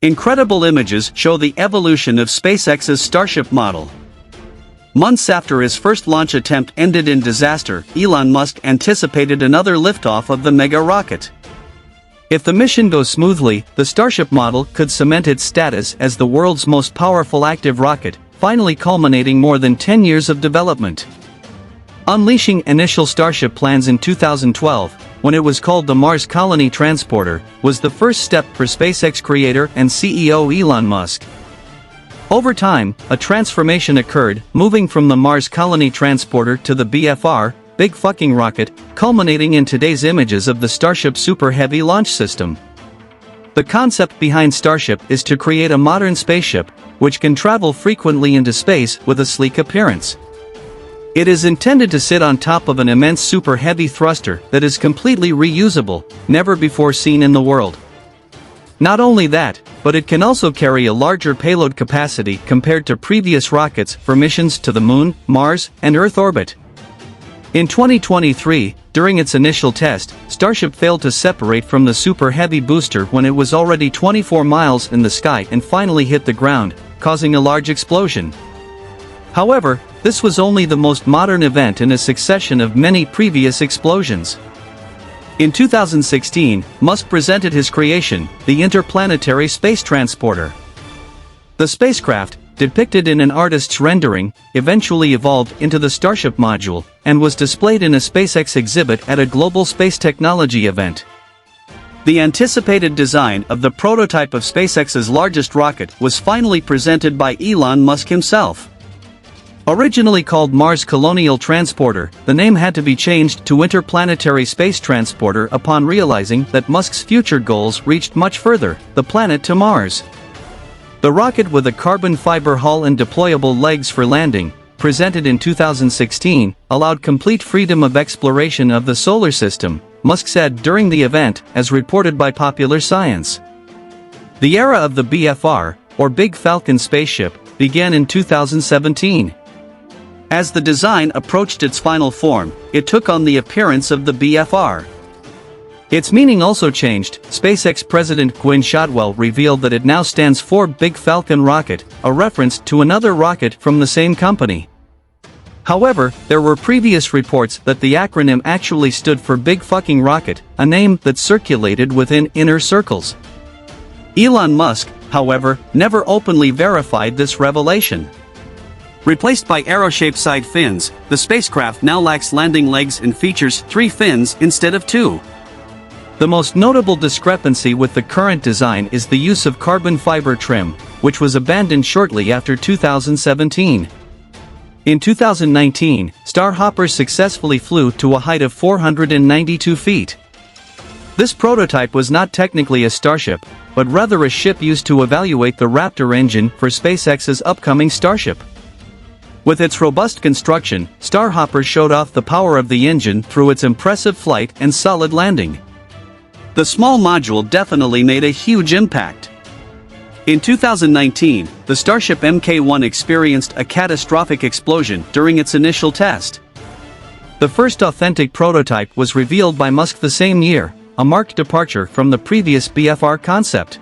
Incredible images show the evolution of SpaceX's Starship model. Months after his first launch attempt ended in disaster, Elon Musk anticipated another liftoff of the mega rocket. If the mission goes smoothly, the Starship model could cement its status as the world's most powerful active rocket, finally culminating more than 10 years of development. Unleashing initial Starship plans in 2012, when it was called the Mars Colony Transporter, was the first step for SpaceX creator and CEO Elon Musk. Over time, a transformation occurred, moving from the Mars Colony Transporter to the BFR, Big Fucking Rocket, culminating in today's images of the Starship Super Heavy launch system. The concept behind Starship is to create a modern spaceship, which can travel frequently into space with a sleek appearance. It is intended to sit on top of an immense super heavy thruster that is completely reusable, never before seen in the world. Not only that, but it can also carry a larger payload capacity compared to previous rockets for missions to the Moon, Mars, and Earth orbit. In 2023, during its initial test, Starship failed to separate from the Super Heavy booster when it was already 24 miles in the sky and finally hit the ground, causing a large explosion. However, this was only the most modern event in a succession of many previous explosions. In 2016, Musk presented his creation, the Interplanetary Space Transporter. The spacecraft, depicted in an artist's rendering, eventually evolved into the Starship module, and was displayed in a SpaceX exhibit at a global space technology event. The anticipated design of the prototype of SpaceX's largest rocket was finally presented by Elon Musk himself. Originally called Mars Colonial Transporter, the name had to be changed to Interplanetary Space Transporter upon realizing that Musk's future goals reached much further, the planet to Mars. The rocket with a carbon fiber hull and deployable legs for landing, presented in 2016, allowed complete freedom of exploration of the solar system, Musk said during the event, as reported by Popular Science. The era of the BFR, or Big Falcon spaceship, began in 2017. As the design approached its final form, it took on the appearance of the BFR. Its meaning also changed. SpaceX President Gwynne Shotwell revealed that it now stands for Big Falcon Rocket, a reference to another rocket from the same company. However, there were previous reports that the acronym actually stood for Big Fucking Rocket, a name that circulated within inner circles. Elon Musk, however, never openly verified this revelation. Replaced by arrow-shaped side fins, the spacecraft now lacks landing legs and features 3 fins instead of 2. The most notable discrepancy with the current design is the use of carbon fiber trim, which was abandoned shortly after 2017. In 2019, Starhopper successfully flew to a height of 492 feet. This prototype was not technically a Starship, but rather a ship used to evaluate the Raptor engine for SpaceX's upcoming Starship. With its robust construction, Starhopper showed off the power of the engine through its impressive flight and solid landing. The small module definitely made a huge impact. In 2019, the Starship Mk1 experienced a catastrophic explosion during its initial test. The first authentic prototype was revealed by Musk the same year, a marked departure from the previous BFR concept.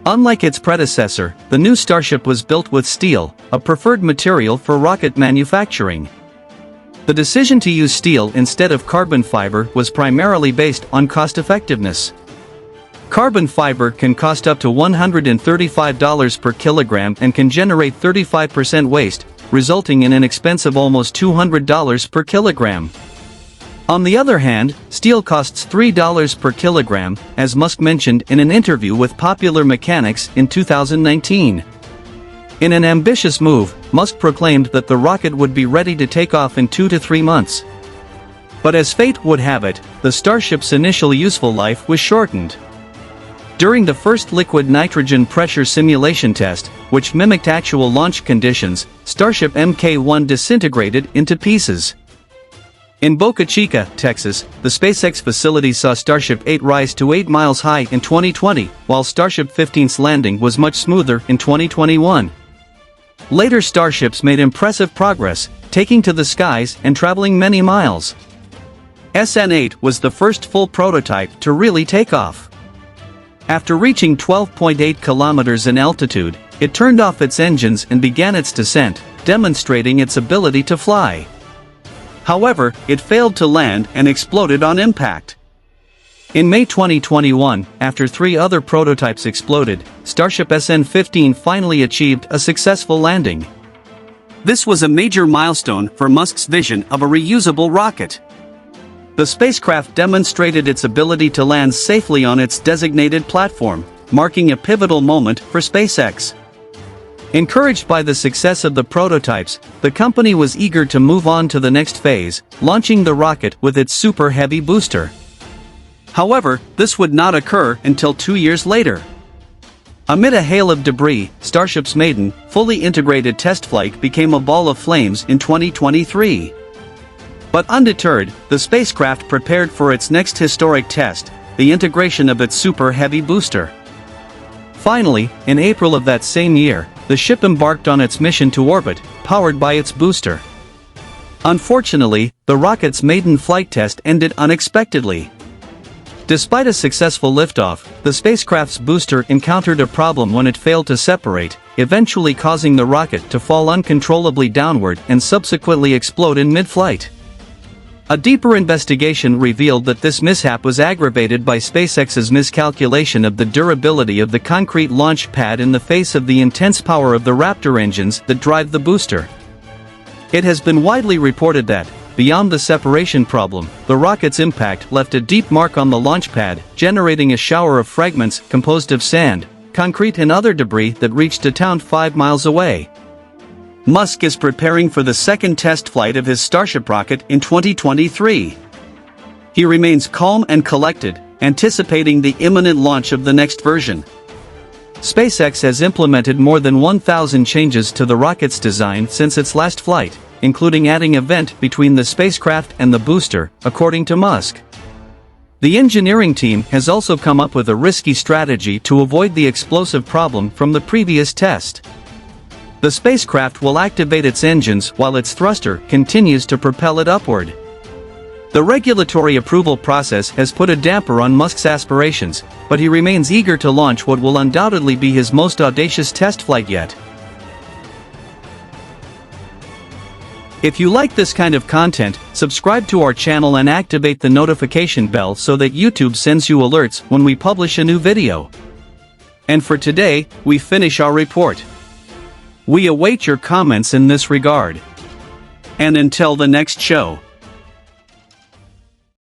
Unlike its predecessor, the new Starship was built with steel, a preferred material for rocket manufacturing. The decision to use steel instead of carbon fiber was primarily based on cost-effectiveness. Carbon fiber can cost up to $135 per kilogram and can generate 35% waste, resulting in an expense of almost $200 per kilogram. On the other hand, steel costs $3 per kilogram, as Musk mentioned in an interview with Popular Mechanics in 2019. In an ambitious move, Musk proclaimed that the rocket would be ready to take off in 2 to 3 months. But as fate would have it, the Starship's initial useful life was shortened. During the first liquid nitrogen pressure simulation test, which mimicked actual launch conditions, Starship Mk1 disintegrated into pieces. In Boca Chica, Texas, the SpaceX facility saw Starship 8 rise to 8 miles high in 2020, while Starship 15's landing was much smoother in 2021. Later Starships made impressive progress, taking to the skies and traveling many miles. SN8 was the first full prototype to really take off. After reaching 12.8 kilometers in altitude, it turned off its engines and began its descent, demonstrating its ability to fly. However, it failed to land and exploded on impact. In May 2021, after 3 other prototypes exploded, Starship SN-15 finally achieved a successful landing. This was a major milestone for Musk's vision of a reusable rocket. The spacecraft demonstrated its ability to land safely on its designated platform, marking a pivotal moment for SpaceX. Encouraged by the success of the prototypes, the company was eager to move on to the next phase, launching the rocket with its Super Heavy booster. However, this would not occur until 2 years later. Amid a hail of debris, Starship's maiden, fully integrated test flight became a ball of flames in 2023. But undeterred, the spacecraft prepared for its next historic test, the integration of its Super Heavy booster. Finally, in April of that same year, the ship embarked on its mission to orbit, powered by its booster. Unfortunately, the rocket's maiden flight test ended unexpectedly. Despite a successful liftoff, the spacecraft's booster encountered a problem when it failed to separate, eventually causing the rocket to fall uncontrollably downward and subsequently explode in mid-flight. A deeper investigation revealed that this mishap was aggravated by SpaceX's miscalculation of the durability of the concrete launch pad in the face of the intense power of the Raptor engines that drive the booster. It has been widely reported that, beyond the separation problem, the rocket's impact left a deep mark on the launch pad, generating a shower of fragments composed of sand, concrete and other debris that reached a town 5 miles away. Musk is preparing for the second test flight of his Starship rocket in 2023. He remains calm and collected, anticipating the imminent launch of the next version. SpaceX has implemented more than 1,000 changes to the rocket's design since its last flight, including adding a vent between the spacecraft and the booster, according to Musk. The engineering team has also come up with a risky strategy to avoid the explosive problem from the previous test. The spacecraft will activate its engines while its thruster continues to propel it upward. The regulatory approval process has put a damper on Musk's aspirations, but he remains eager to launch what will undoubtedly be his most audacious test flight yet. If you like this kind of content, subscribe to our channel and activate the notification bell so that YouTube sends you alerts when we publish a new video. And for today, we finish our report. We await your comments in this regard. And until the next show.